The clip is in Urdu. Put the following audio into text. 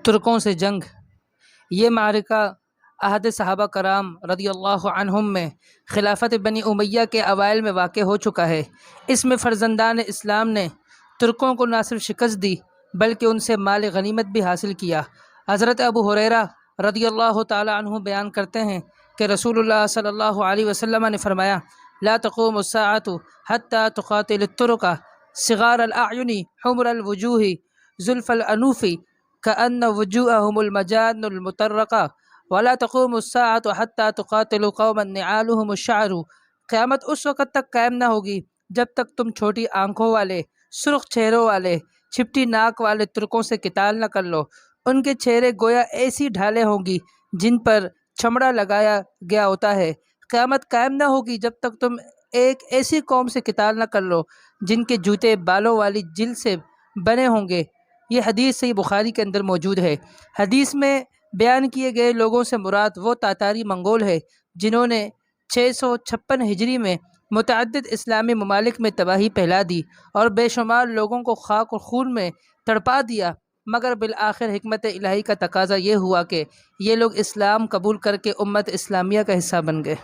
ترکوں سے جنگ۔ یہ معرکہ عہد صحابہ کرام رضی اللہ عنہم میں خلافت بنی امیہ کے اوائل میں واقع ہو چکا ہے۔ اس میں فرزندان اسلام نے ترکوں کو نہ صرف شکست دی بلکہ ان سے مال غنیمت بھی حاصل کیا۔ حضرت ابو ہریرہ رضی اللہ تعالی عنہ بیان کرتے ہیں کہ رسول اللہ صلی اللہ علیہ وسلم نے فرمایا: لا تقوم الساعة حتى تقاتل الترک صغار الاعین حمر الوجوہ زلف الانوف كأن وجوههم المجان المطرقة ولا تقوم الساعة حتى تقاتل قوما نعالهم الشعر۔ قیامت اس وقت تک قائم نہ ہوگی جب تک تم چھوٹی آنکھوں والے، سرخ چہروں والے، چھپٹی ناک والے ترکوں سے قتال نہ کر لو۔ ان کے چہرے گویا ایسی ڈھالیں ہوں گی جن پر چمڑا لگایا گیا ہوتا ہے۔ قیامت قائم نہ ہوگی جب تک تم ایک ایسی قوم سے قتال نہ کر لو جن کے جوتے بالوں والی جلد سے بنے ہوں گے۔ یہ حدیث صحیح بخاری کے اندر موجود ہے۔ حدیث میں بیان کیے گئے لوگوں سے مراد وہ تاتاری منگول ہے جنہوں نے 656 ہجری میں متعدد اسلامی ممالک میں تباہی پھیلا دی اور بے شمار لوگوں کو خاک اور خون میں تڑپا دیا، مگر بالآخر حکمت الہی کا تقاضا یہ ہوا کہ یہ لوگ اسلام قبول کر کے امت اسلامیہ کا حصہ بن گئے۔